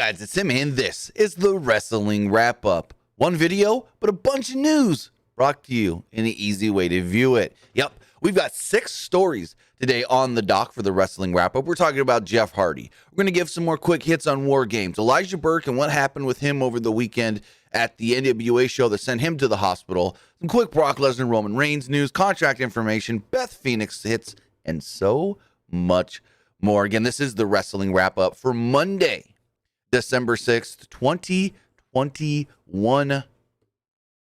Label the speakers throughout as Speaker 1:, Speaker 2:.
Speaker 1: guys, it's Tim, and this is the Wrestling Wrap-Up. One video, but a bunch of news brought to you in an easy way to view it. Yep, we've got 6 stories today on the dock for the Wrestling Wrap-Up. We're talking about Jeff Hardy. We're going to give some more quick hits on War Games. Elijah Burke and what happened with him over the weekend at the NWA show that sent him to the hospital. Some quick Brock Lesnar, Roman Reigns news, contract information, Beth Phoenix hits, and so much more. Again, this is the Wrestling Wrap-Up for Monday, December 6th, 2021.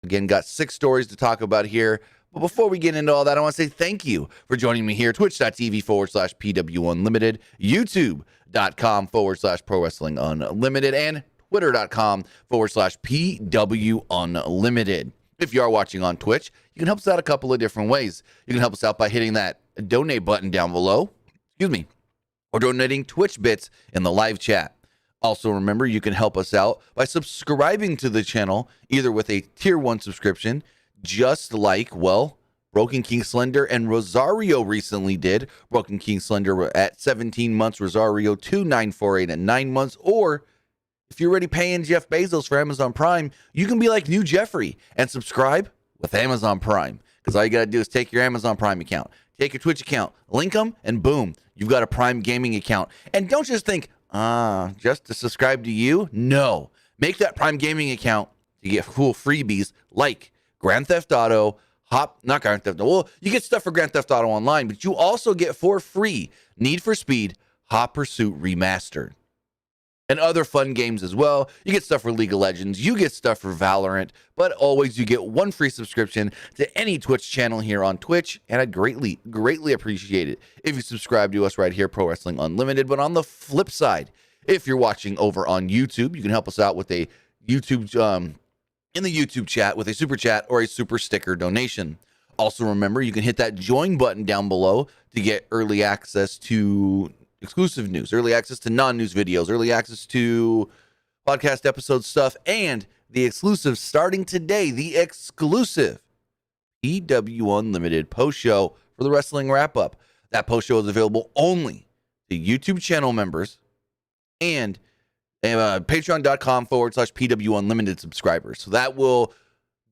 Speaker 1: Again, got 6 stories to talk about here. But before we get into all that, I want to say thank you for joining me here. Twitch.tv/PWU Unlimited, YouTube.com/Pro Wrestling Unlimited, and Twitter.com/PW Unlimited. If you are watching on Twitch, you can help us out a couple of different ways. You can help us out by hitting that donate button down below, or donating Twitch bits in the live chat. Also, remember, you can help us out by subscribing to the channel, either with a Tier 1 subscription, just like, well, Broken King Slender and Rosario recently did. Broken King Slender at 17 months, Rosario 2948 at 9 months. Or, if you're already paying Jeff Bezos for Amazon Prime, you can be like New Jeffrey and subscribe with Amazon Prime. Because all you got to do is take your Amazon Prime account, take your Twitch account, link them, and boom, you've got a Prime Gaming account. And don't just think, just to subscribe to you? No. Make that Prime Gaming account to get cool freebies like Grand Theft Auto, not Grand Theft Auto. Well, you get stuff for Grand Theft Auto Online, but you also get for free Need for Speed Hot Pursuit Remastered. And other fun games as well. You get stuff for League of Legends. You get stuff for Valorant. But always you get 1 free subscription to any Twitch channel here on Twitch. And I'd greatly appreciate it if you subscribe to us right here, Pro Wrestling Unlimited. But on the flip side, if you're watching over on YouTube, you can help us out with a YouTube, in the YouTube chat with a super chat or a super sticker donation. Also remember, you can hit that join button down below to get early access to exclusive news, early access to non-news videos, early access to podcast episode stuff, and the exclusive starting today, the exclusive PW Unlimited post show for the Wrestling Wrap-Up. That post show is available only to YouTube channel members and patreon.com/PW Unlimited subscribers. So that will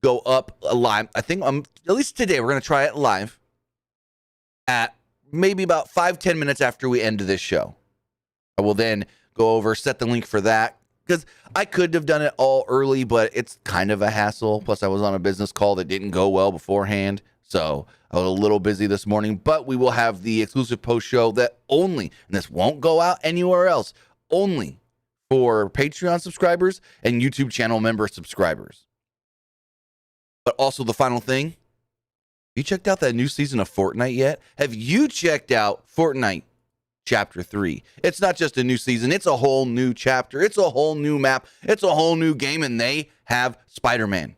Speaker 1: go up live. I think at least today we're going to try it live at maybe about 5-10 minutes after we end this show. I will then go over, set the link for that, because I could have done it all early, but it's kind of a hassle. Plus, I was on a business call that didn't go well beforehand, so I was a little busy this morning. But we will have the exclusive post show that only, and this won't go out anywhere else, only for Patreon subscribers and YouTube channel member subscribers. But also the final thing, you checked out that new season of Fortnite yet? Have you checked out Fortnite Chapter 3? It's not just a new season. It's a whole new chapter. It's a whole new map. It's a whole new game, and they have Spider-Man. If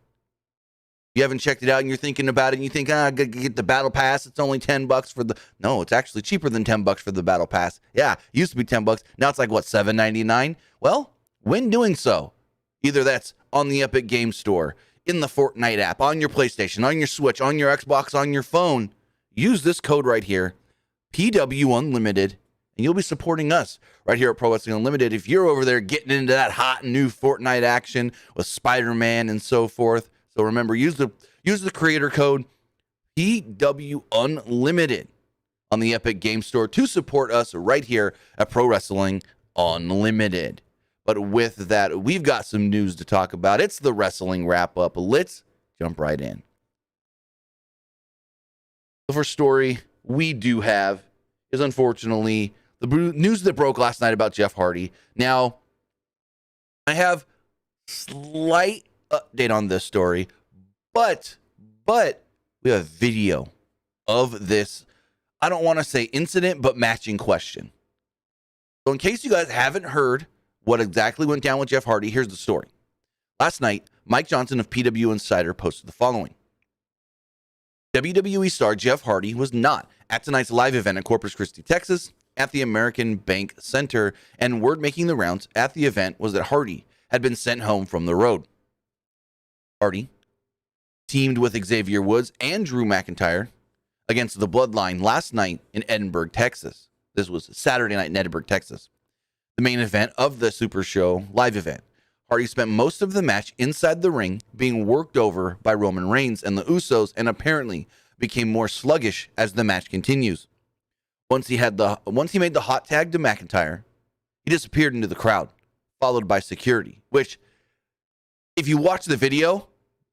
Speaker 1: you haven't checked it out and you're thinking about it and you think, I gotta get the Battle Pass. It's only $10 for the... No, it's actually cheaper than $10 for the Battle Pass. Yeah, it used to be $10. Now it's like, what, $7.99? Well, when doing so, either that's on the Epic Game Store, in the Fortnite app, on your PlayStation, on your Switch, on your Xbox, on your phone, use this code right here, PW Unlimited, and you'll be supporting us right here at Pro Wrestling Unlimited. If you're over there getting into that hot new Fortnite action with Spider-Man and so forth. So remember, use the creator code PW Unlimited on the Epic Game Store to support us right here at Pro Wrestling Unlimited. But with that, we've got some news to talk about. It's the Wrestling Wrap-Up. Let's jump right in. The first story we do have is, unfortunately, the news that broke last night about Jeff Hardy. Now, I have slight update on this story, but we have video of this, I don't want to say incident, but matching question. So in case you guys haven't heard what exactly went down with Jeff Hardy, here's the story. Last night, Mike Johnson of PW Insider posted the following. WWE star Jeff Hardy was not at tonight's live event in Corpus Christi, Texas, at the American Bank Center, and word making the rounds at the event was that Hardy had been sent home from the road. Hardy teamed with Xavier Woods and Drew McIntyre against the Bloodline last night in Edinburgh, Texas. This was Saturday night in Edinburgh, Texas. the main event of the Super Show live event. Hardy spent most of the match inside the ring being worked over by Roman Reigns and the Usos, and apparently became more sluggish as the match continues. Once he made the hot tag to McIntyre, he disappeared into the crowd, followed by security, which, if you watch the video,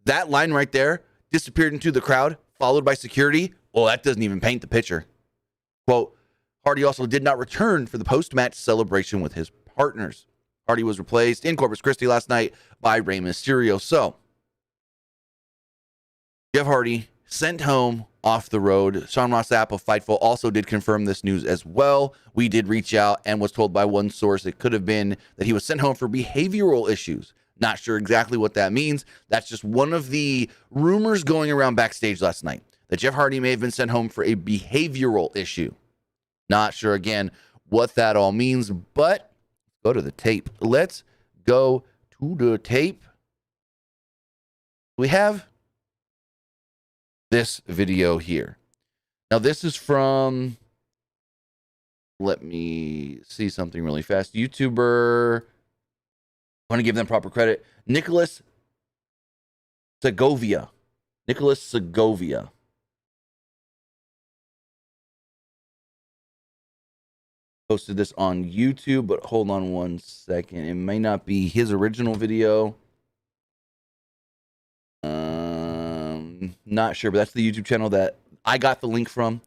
Speaker 1: that line right there, disappeared into the crowd, followed by security, well, that doesn't even paint the picture. Quote, Hardy also did not return for the post-match celebration with his partners. Hardy was replaced in Corpus Christi last night by Rey Mysterio. So, Jeff Hardy sent home off the road. Sean Ross Sapp of Fightful also did confirm this news as well. We did reach out and was told by one source it could have been that he was sent home for behavioral issues. Not sure exactly what that means. That's just one of the rumors going around backstage last night, that Jeff Hardy may have been sent home for a behavioral issue. Not sure, again, what that all means, but go to the tape. Let's go to the tape. We have this video here. Now, this is from, let me see something really fast. YouTuber, I want to give them proper credit. Nicholas Segovia. Posted this on YouTube, but hold on one second. It may not be his original video. Not sure, but that's the YouTube channel that I got the link from,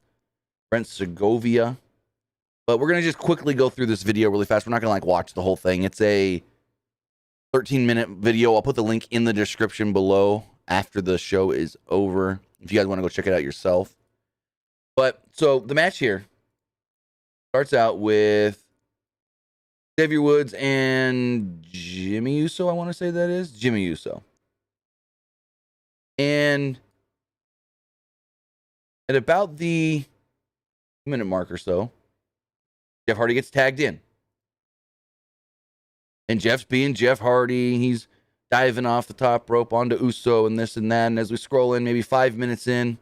Speaker 1: Brent Segovia. But we're going to just quickly go through this video really fast. We're not going to watch the whole thing. It's a 13-minute video. I'll put the link in the description below after the show is over, if you guys want to go check it out yourself. But so the match here starts out with Xavier Woods and Jimmy Uso, I want to say that is. Jimmy Uso. And at about the minute mark or so, Jeff Hardy gets tagged in. And Jeff's being Jeff Hardy. He's diving off the top rope onto Uso and this and that. And as we scroll in, maybe 5 minutes in,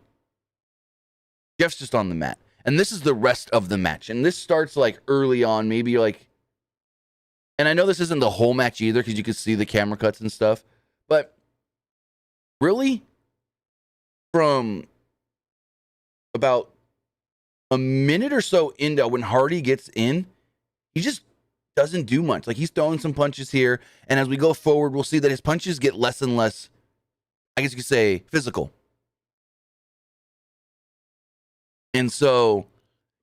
Speaker 1: Jeff's just on the mat. And this is the rest of the match. And this starts early on, maybe and I know this isn't the whole match either, because you can see the camera cuts and stuff. But really, from about a minute or so into when Hardy gets in, he just doesn't do much. He's throwing some punches here. And as we go forward, we'll see that his punches get less and less, I guess you could say, physical. And so,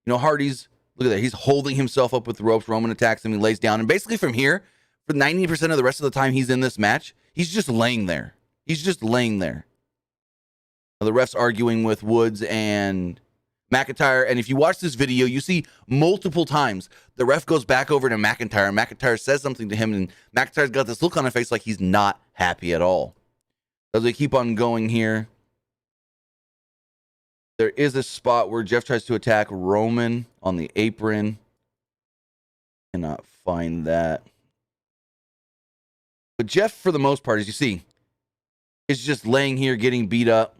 Speaker 1: Hardy's, look at that. He's holding himself up with the ropes. Roman attacks him. He lays down. And basically from here, for 90% of the rest of the time he's in this match, he's just laying there. Now, the ref's arguing with Woods and McIntyre. And if you watch this video, you see multiple times the ref goes back over to McIntyre. And McIntyre says something to him. And McIntyre's got this look on his face like he's not happy at all. As they keep on going here, there is a spot where Jeff tries to attack Roman on the apron. Cannot find that. But Jeff, for the most part, as you see, is just laying here getting beat up.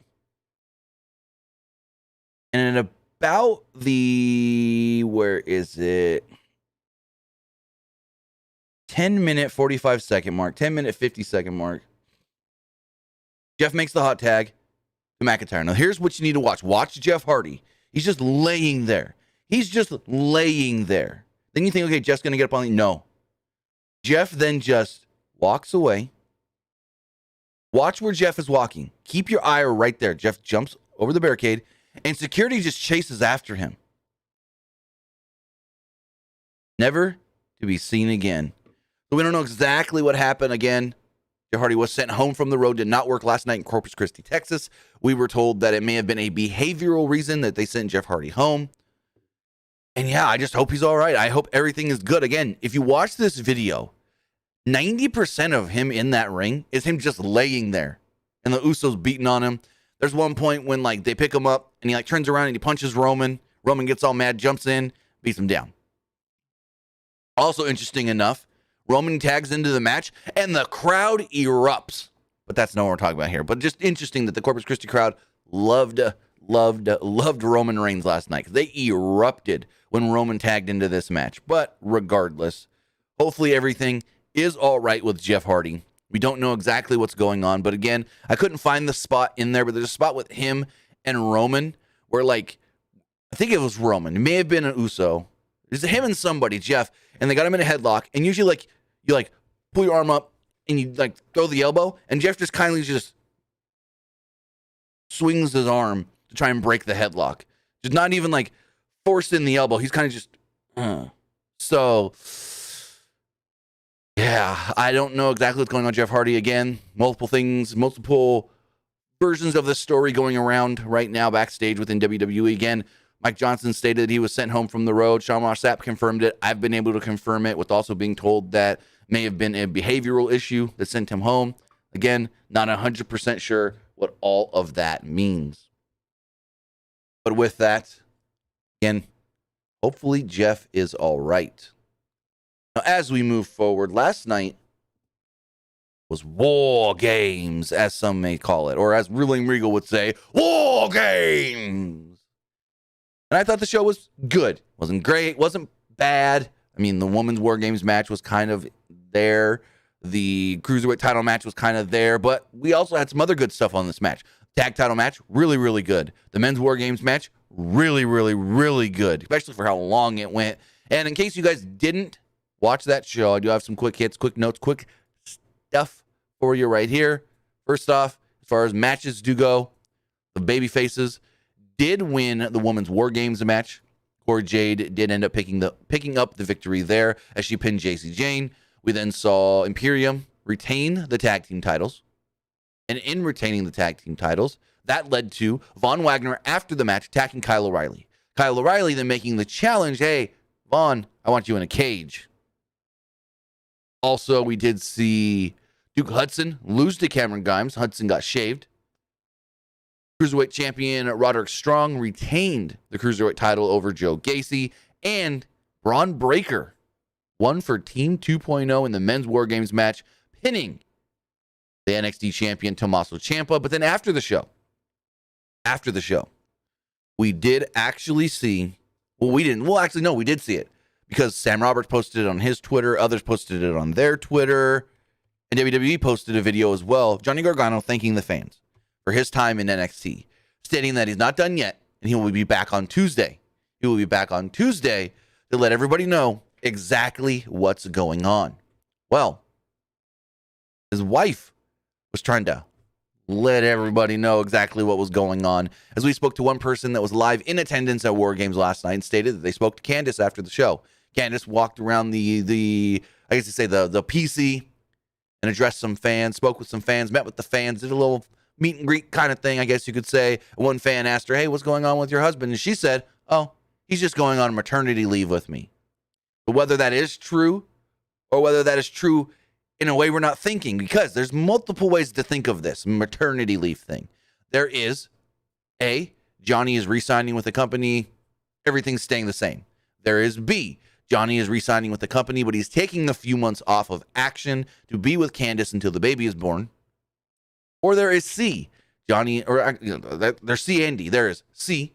Speaker 1: And at about the, where is it? 10-minute, 45-second mark. 10-minute, 50-second mark. Jeff makes the hot tag to McIntyre. Now, here's what you need to watch. Watch Jeff Hardy. He's just laying there. Then you think, okay, Jeff's going to get up on the... No. Jeff then just walks away. Watch where Jeff is walking. Keep your eye right there. Jeff jumps over the barricade, and security just chases after him. Never to be seen again. So we don't know exactly what happened. Again, Jeff Hardy was sent home from the road, did not work last night in Corpus Christi, Texas. We were told that it may have been a behavioral reason that they sent Jeff Hardy home. And yeah, I just hope he's all right. I hope everything is good. Again, if you watch this video, 90% of him in that ring is him just laying there. And the Usos beating on him. There's one point when they pick him up and he turns around and he punches Roman. Roman gets all mad, jumps in, beats him down. Also interesting enough, Roman tags into the match and the crowd erupts. But that's not what we're talking about here. But just interesting that the Corpus Christi crowd loved Roman Reigns last night, because they erupted when Roman tagged into this match. But regardless, Hopefully everything is all right with Jeff Hardy. We don't know exactly what's going on, but again, I couldn't find the spot in there, but there's a spot with him and Roman where, like, I think it was Roman. It may have been an Uso. It's him and somebody, Jeff, and they got him in a headlock, and usually, like, you, like, pull your arm up, and you, like, throw the elbow, and Jeff just kindly just swings his arm to try and break the headlock. Just not even, like, forced in the elbow. He's kind of just, So, yeah, I don't know exactly what's going on with Jeff Hardy. Again, multiple things, multiple versions of this story going around right now backstage within WWE. Again, Mike Johnson stated that he was sent home from the road. Sean Ross Sapp confirmed it. I've been able to confirm it with also being told that may have been a behavioral issue that sent him home. Again, not 100% sure what all of that means. But with that, again, hopefully Jeff is all right. Now, as we move forward, last night was War Games, as some may call it, or as Ruling Regal would say, War Games. And I thought the show was good. Wasn't great, wasn't bad. I mean, the Women's War Games match was kind of there. The Cruiserweight title match was kind of there, but we also had some other good stuff on this match. Tag title match, really, really good. The Men's War Games match, really, really, really good, especially for how long it went. And in case you guys didn't watch that show, I do have some quick hits, quick notes, quick stuff for you right here. First off, as far as matches do go, the baby faces did win the Women's War Games match. Cora Jade did end up picking up the victory there as she pinned Jacy Jane. We then saw Imperium retain the tag team titles. And in retaining the tag team titles, that led to Von Wagner after the match attacking Kyle O'Reilly. Kyle O'Reilly then making the challenge, hey, Von, I want you in a cage. Also, we did see Duke Hudson lose to Cameron Grimes. Hudson got shaved. Cruiserweight champion Roderick Strong retained the Cruiserweight title over Joe Gacy. And Braun Breaker won for Team 2.0 in the Men's War Games match, pinning the NXT champion Tommaso Ciampa. But then after the show, we did actually see, we did see it because Sam Roberts posted it on his Twitter, others posted it on their Twitter, and WWE posted a video as well of Johnny Gargano thanking the fans for his time in NXT, stating that he's not done yet and he will be back on Tuesday. He will be back on Tuesday to let everybody know exactly what's going on. Well, his wife was trying to let everybody know exactly what was going on, as we spoke to one person that was live in attendance at War Games last night and stated that they spoke to Candice after the show. Candice walked around the PC and addressed some fans, spoke with some fans, met with the fans, did a little meet and greet kind of thing, I guess you could say. One fan asked her, hey, what's going on with your husband? And she said, oh, he's just going on maternity leave with me. But whether that is true or whether that is true in a way we're not thinking, because there's multiple ways to think of this maternity leave thing. There is, A, Johnny is re-signing with the company, everything's staying the same. There is B, Johnny is re-signing with the company, but he's taking a few months off of action to be with Candice until the baby is born. Or there is C, Johnny, or there's C and D. There is C,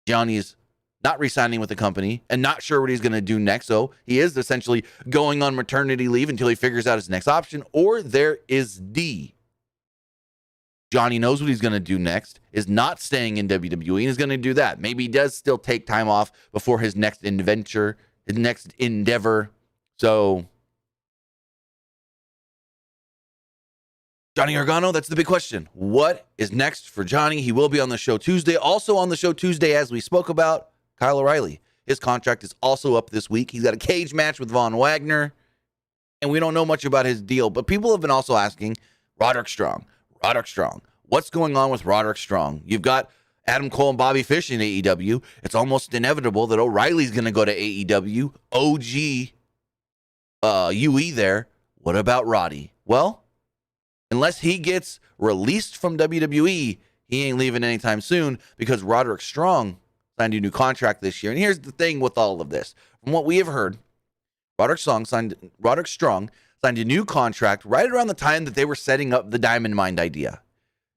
Speaker 1: Johnny is not re-signing with the company and not sure what he's going to do next. So he is essentially going on maternity leave until he figures out his next option. Or there is D, Johnny knows what he's going to do next, is not staying in WWE, and is going to do that. Maybe he does still take time off before his next adventure, his next endeavor. So Johnny Gargano, that's the big question. What is next for Johnny? He will be on the show Tuesday. Also on the show Tuesday, as we spoke about, Kyle O'Reilly. His contract is also up this week. He's got a cage match with Von Wagner, and we don't know much about his deal. But people have been also asking, Roderick Strong, what's going on with Roderick Strong? You've got Adam Cole and Bobby Fish in AEW. It's almost inevitable that O'Reilly's going to go to AEW. UE there. What about Roddy? Well, unless he gets released from WWE, he ain't leaving anytime soon, because Roderick Strong signed a new contract this year. And here's the thing with all of this. From what we have heard, Roderick Strong signed a new contract right around the time that they were setting up the Diamond Mine idea.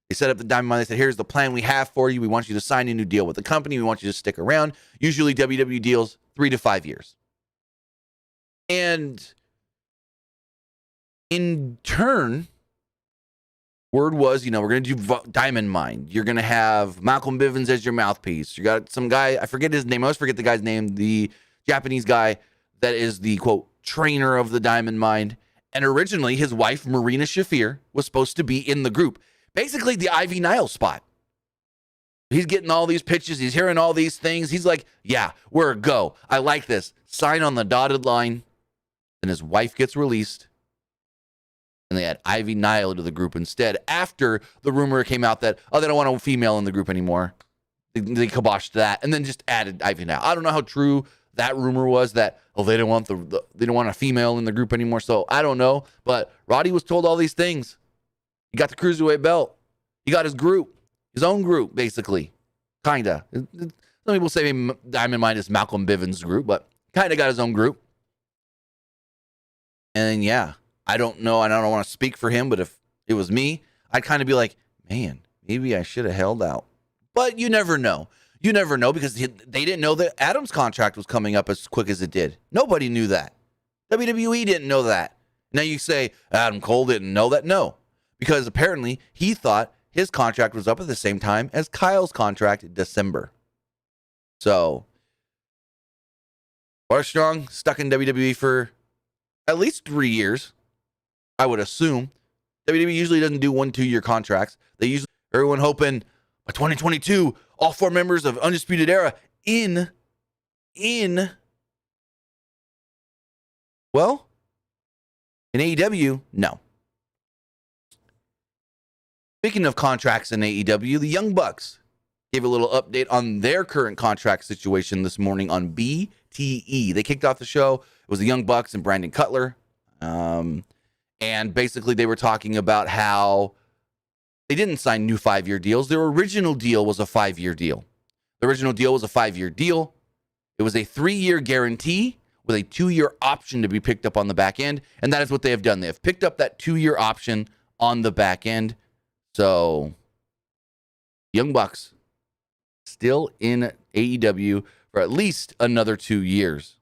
Speaker 1: They set up the Diamond Mine. They said, here's the plan we have for you. We want you to sign a new deal with the company. We want you to stick around. Usually WWE deals 3 to 5 years. And in turn, word was, we're going to do Diamond Mine. You're going to have Malcolm Bivens as your mouthpiece. You got some guy, I forget his name. I always forget the guy's name, the Japanese guy that is the, quote, trainer of the Diamond Mine. And originally, his wife, Marina Shafir, was supposed to be in the group. Basically, the Ivy Nile spot. He's getting all these pitches. He's hearing all these things. He's like, yeah, we're a go. I like this. Sign on the dotted line. Then his wife gets released. And they add Ivy Nile to the group instead after the rumor came out that, they don't want a female in the group anymore. They kiboshed that and then just added Ivy Nile. I don't know how true that rumor was that, they don't want they don't want a female in the group anymore. So I don't know. But Roddy was told all these things. He got the cruiserweight belt. He got his group, his own group, basically. Kinda. Some people say Diamond Mine is Malcolm Bivens' group, but kinda got his own group. And yeah. I don't know. I don't want to speak for him, but if it was me, I'd kind of be like, man, maybe I should have held out. But you never know. You never know because they didn't know that Adam's contract was coming up as quick as it did. Nobody knew that. WWE didn't know that. Now you say Adam Cole didn't know that? No, because apparently he thought his contract was up at the same time as Kyle's contract in December. So, Armstrong stuck in WWE for at least 3 years. I would assume. WWE usually doesn't do 1-2 year contracts. They usually, everyone hoping by 2022, all 4 members of Undisputed Era in AEW, no. Speaking of contracts in AEW, the Young Bucks gave a little update on their current contract situation this morning on BTE. They kicked off the show. It was the Young Bucks and Brandon Cutler. And basically, they were talking about how they didn't sign new 5-year deals. Their original deal was a 5-year deal. The original deal was a 5-year deal. It was a 3-year guarantee with a 2-year option to be picked up on the back end. And that is what they have done. They have picked up that 2-year option on the back end. So, Young Bucks still in AEW for at least another 2 years.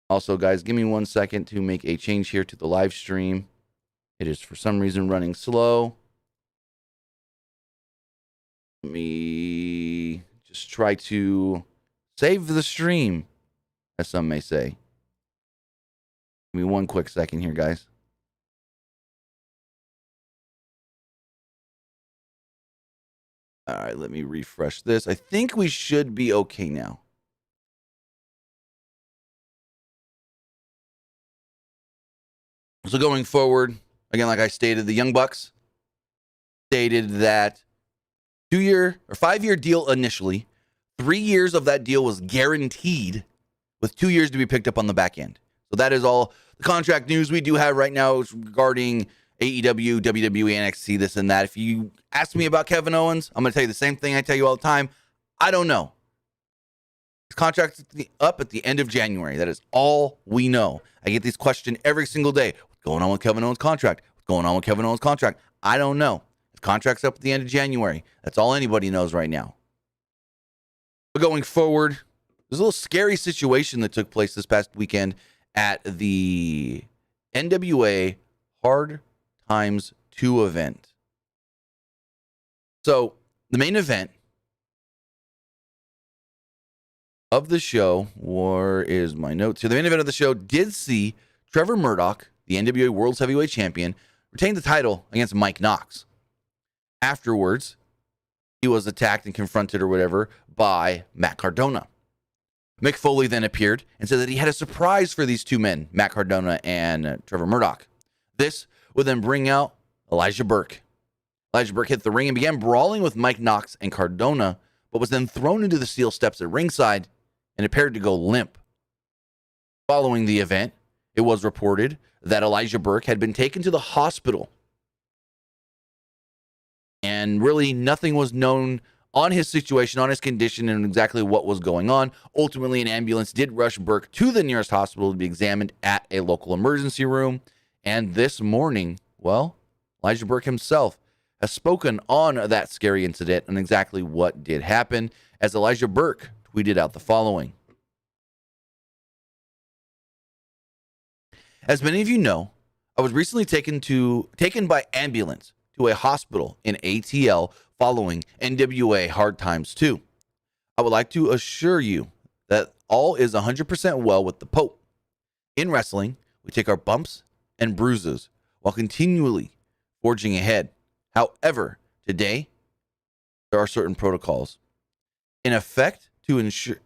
Speaker 1: Also, guys, give me 1 second to make a change here to the live stream. It is, for some reason, running slow. Let me just try to save the stream, as some may say. Give me 1 quick second here, guys. All right, let me refresh this. I think we should be okay now. So going forward, again, like I stated, the Young Bucks stated that 2-year or 5-year deal initially. 3 years of that deal was guaranteed with 2 years to be picked up on the back end. So that is all the contract news we do have right now regarding AEW, WWE, NXT, this and that. If you ask me about Kevin Owens, I'm going to tell you the same thing I tell you all the time. I don't know. His contract's up at the end of January. That is all we know. I get this question every single day. What's going on with Kevin Owens' contract? What's going on with Kevin Owens' contract? I don't know. His contract's up at the end of January. That's all anybody knows right now. But going forward, there's a little scary situation that took place this past weekend at the NWA Hard Times 2 event. So, the main event of the show, where is my notes here? The main event of the show did see Trevor Murdoch, the NWA World's Heavyweight Champion, retain the title against Mike Knox. Afterwards, he was attacked and confronted or whatever by Matt Cardona. Mick Foley then appeared and said that he had a surprise for these two men, Matt Cardona and Trevor Murdoch. This would then bring out Elijah Burke. Elijah Burke hit the ring and began brawling with Mike Knox and Cardona, but was then thrown into the steel steps at ringside and appeared to go limp. Following the event, it was reported that Elijah Burke had been taken to the hospital. And really nothing was known on his situation, on his condition, and exactly what was going on. Ultimately, an ambulance did rush Burke to the nearest hospital to be examined at a local emergency room. And this morning, well, Elijah Burke himself has spoken on that scary incident and exactly what did happen, as Elijah Burke tweeted out the following. As many of you know, I was recently taken by ambulance to a hospital in ATL following NWA Hard Times 2. I would like to assure you that all is 100% well with the Pope. In wrestling, we take our bumps and bruises while continually forging ahead. However, today, there are certain protocols in effect to ensure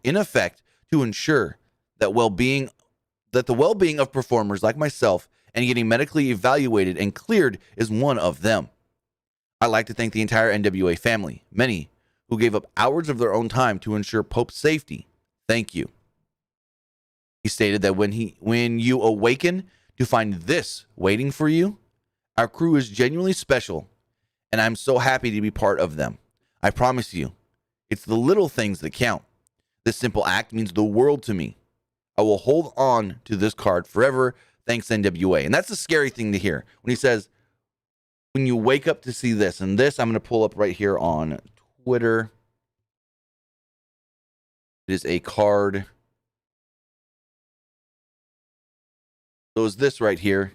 Speaker 1: that the well-being of performers like myself and getting medically evaluated and cleared is one of them. I'd like to thank the entire NWA family, many who gave up hours of their own time to ensure Pope's safety. Thank you. He stated that when you awaken to find this waiting for you, our crew is genuinely special, and I'm so happy to be part of them. I promise you, it's the little things that count. This simple act means the world to me. I will hold on to this card forever. Thanks, NWA. And that's a scary thing to hear when he says, when you wake up to see this, and this I'm going to pull up right here on Twitter. It is a card. So it's this right here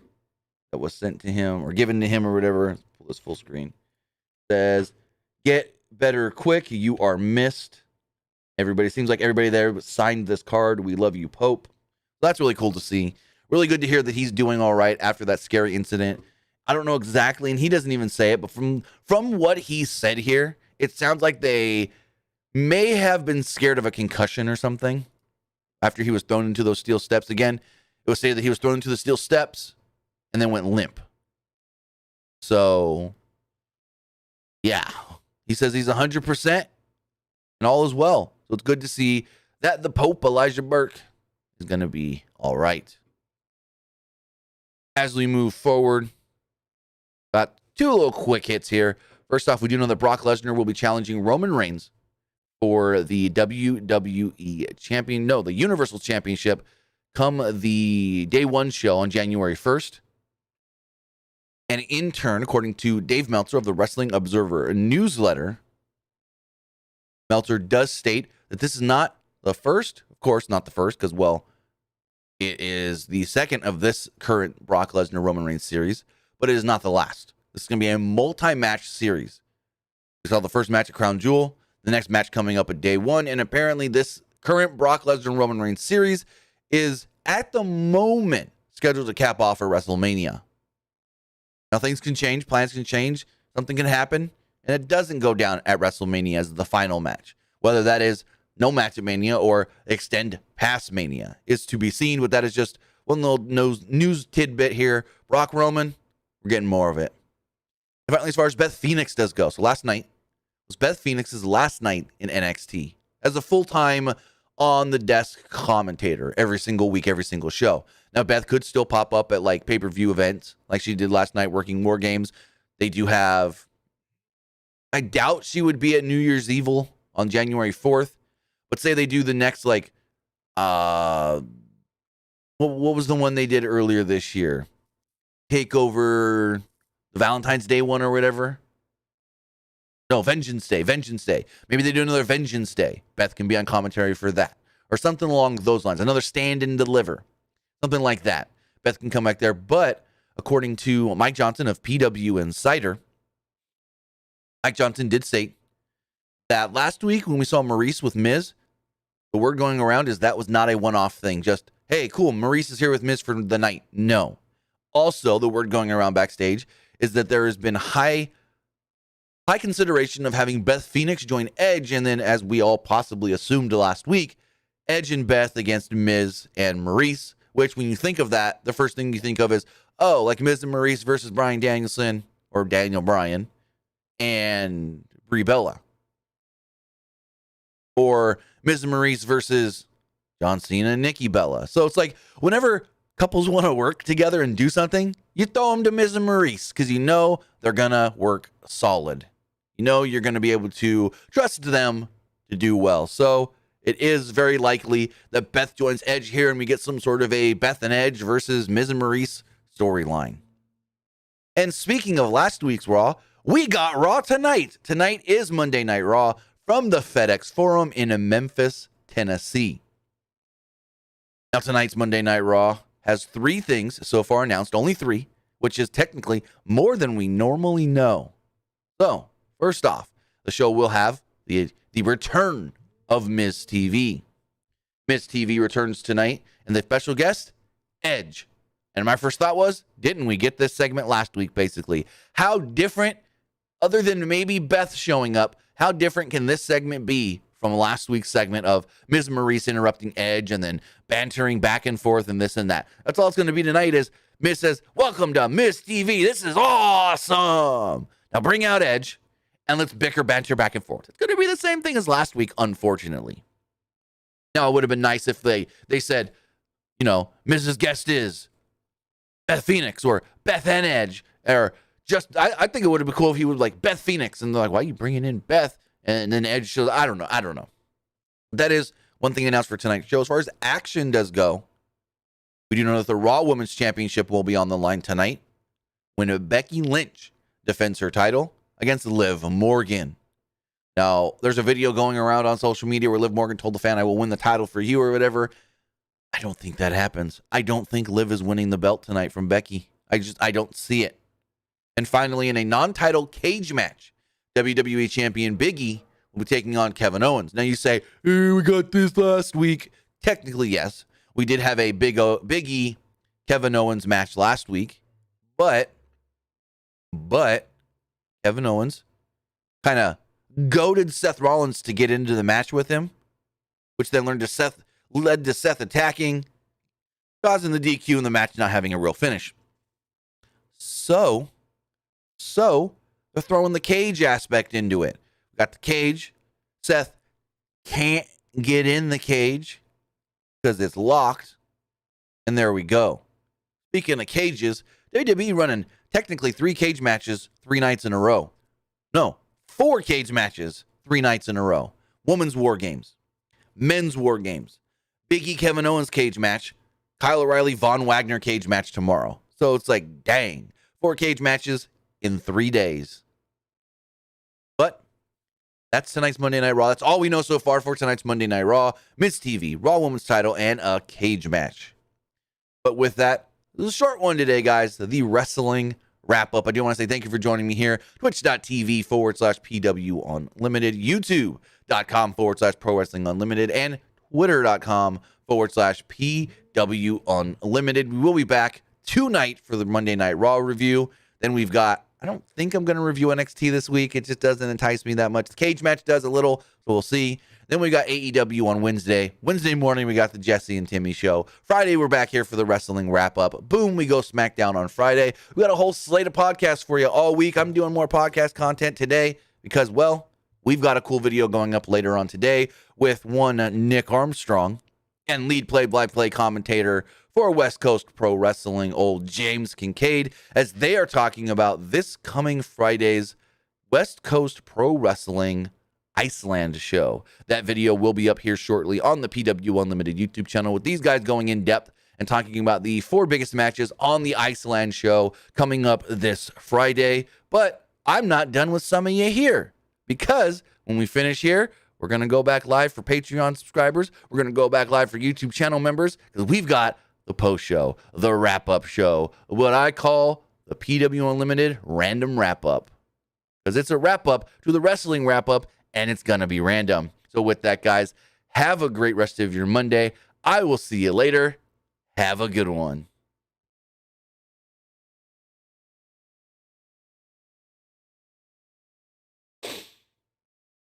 Speaker 1: that was sent to him or given to him or whatever. Let's pull this full screen. It says, get better quick. You are missed. Seems like everybody there signed this card. We love you, Pope. That's really cool to see. Really good to hear that he's doing all right after that scary incident. I don't know exactly, and he doesn't even say it, but from what he said here, it sounds like they may have been scared of a concussion or something after he was thrown into those steel steps. Again, it was said that he was thrown into the steel steps and then went limp. So, yeah. He says he's 100% and all is well. So it's good to see that the Pope, Elijah Burke, is going to be all right. As we move forward, got two little quick hits here. First off, we do know that Brock Lesnar will be challenging Roman Reigns for the WWE the Universal Championship come the Day 1 show on January 1st. And in turn, according to Dave Meltzer of the Wrestling Observer newsletter, Meltzer does state that this is not the first, of course, not the first, because, well, it is the second of this current Brock Lesnar Roman Reigns series, but it is not the last. This is going to be a multi-match series. We saw the first match at Crown Jewel, the next match coming up at Day 1, and apparently this current Brock Lesnar Roman Reigns series is, at the moment, scheduled to cap off for WrestleMania. Now, things can change, plans can change, something can happen, and it doesn't go down at WrestleMania as the final match. Whether that is no match at Mania or extend past Mania is to be seen, but that is just one little news tidbit here. Brock Roman, we're getting more of it. And finally, as far as Beth Phoenix does go, so last night was Beth Phoenix's last night in NXT as a full-time on-the-desk commentator every single week, every single show. Now, Beth could still pop up at like pay-per-view events like she did last night working War Games. They do have, I doubt she would be at New Year's Evil on January 4th, but say they do the next like, what was the one they did earlier this year? Takeover, the Valentine's Day one or whatever. No, Vengeance Day. Maybe they do another Vengeance Day. Beth can be on commentary for that. Or something along those lines. Another Stand and Deliver. Something like that. Beth can come back there. But according to Mike Johnson of PW Insider, Mike Johnson did state that last week when we saw Maurice with Miz, the word going around is that was not a one-off thing. Just, hey, cool, Maurice is here with Miz for the night. No. Also, the word going around backstage is that there has been high consideration of having Beth Phoenix join Edge, and then, as we all possibly assumed last week, Edge and Beth against Miz and Maurice, which when you think of that, the first thing you think of is, oh, like Miz and Maurice versus Bryan Danielson, or Daniel Bryan, and Brie Bella. Or Miz and Maurice versus John Cena and Nikki Bella. So it's like, whenever couples want to work together and do something, you throw them to Miz and Maurice, because you know they're going to work solid. You know you're going to be able to trust them to do well. So it is very likely that Beth joins Edge here and we get some sort of a Beth and Edge versus Miz and Maurice storyline. And speaking of last week's Raw, we got Raw tonight. Tonight is Monday Night Raw from the FedEx Forum in Memphis, Tennessee. Now tonight's Monday Night Raw has 3 things so far announced, only 3, which is technically more than we normally know. So, first off, the show will have the return of Miz TV. Miz TV returns tonight, and the special guest, Edge. And my first thought was, didn't we get this segment last week, basically? How different, other than maybe Beth showing up, how different can this segment be from last week's segment of Ms. Maurice interrupting Edge and then bantering back and forth and this and that? That's all it's going to be tonight is Miz says, welcome to Miz TV. This is awesome. Now bring out Edge and let's bicker, banter back and forth. It's going to be the same thing as last week, unfortunately. Now, it would have been nice if they said, you know, Mrs. Guest is Beth Phoenix or Beth and Edge, or just, I think it would have been cool if he would like Beth Phoenix, and they're like, why are you bringing in Beth? And then Edge shows, I don't know. That is one thing announced for tonight's show. As far as action does go, we do know that the Raw Women's Championship will be on the line tonight when Becky Lynch defends her title against Liv Morgan. Now, there's a video going around on social media where Liv Morgan told the fan, I will win the title for you or whatever. I don't think that happens. I don't think Liv is winning the belt tonight from Becky. I don't see it. And finally, in a non-title cage match, WWE Champion Big E will be taking on Kevin Owens. Now you say, hey, we got this last week. Technically, yes. We did have a Big E Kevin Owens match last week. But Kevin Owens kind of goaded Seth Rollins to get into the match with him, which then led to Seth attacking, causing the DQ and the match not having a real finish. So they're throwing the cage aspect into it. We got the cage. Seth can't get in the cage because it's locked. And there we go. Speaking of cages, WWE running technically 3 cage matches 3 nights in a row. No, 4 cage matches 3 nights in a row. Women's War Games. Men's War Games. Big E Kevin Owens cage match. Kyle O'Reilly Von Wagner cage match tomorrow. So it's like, dang. 4 cage matches in 3 days. But that's tonight's Monday Night Raw. That's all we know so far for tonight's Monday Night Raw. Miz TV, Raw Women's title, and a cage match. But with that, this is a short one today, guys. The wrestling wrap-up. I do want to say thank you for joining me here. Twitch.tv/PW Unlimited. YouTube.com/Pro Wrestling Unlimited. And Twitter.com/PW Unlimited. We will be back tonight for the Monday Night Raw review. Then we've got, I don't think I'm going to review NXT this week. It just doesn't entice me that much. The cage match does a little, so we'll see. Then we got AEW on Wednesday. Wednesday morning, we got the Jesse and Timmy show. Friday, we're back here for the wrestling wrap-up. Boom, we go SmackDown on Friday. We got a whole slate of podcasts for you all week. I'm doing more podcast content today because, well, we've got a cool video going up later on today with one Nick Armstrong and lead play-by-play commentator for West Coast Pro Wrestling, old James Kincaid, as they are talking about this coming Friday's West Coast Pro Wrestling Iceland show. That video will be up here shortly on the PW Unlimited YouTube channel with these guys going in depth and talking about the 4 biggest matches on the Iceland show coming up this Friday. But I'm not done with some of you here, because when we finish here, we're going to go back live for Patreon subscribers. We're going to go back live for YouTube channel members, because we've got the post show, the wrap-up show, what I call the PW Unlimited random wrap-up, because it's a wrap-up to the wrestling wrap-up, and it's going to be random. So with that, guys, have a great rest of your Monday. I will see you later. Have a good one.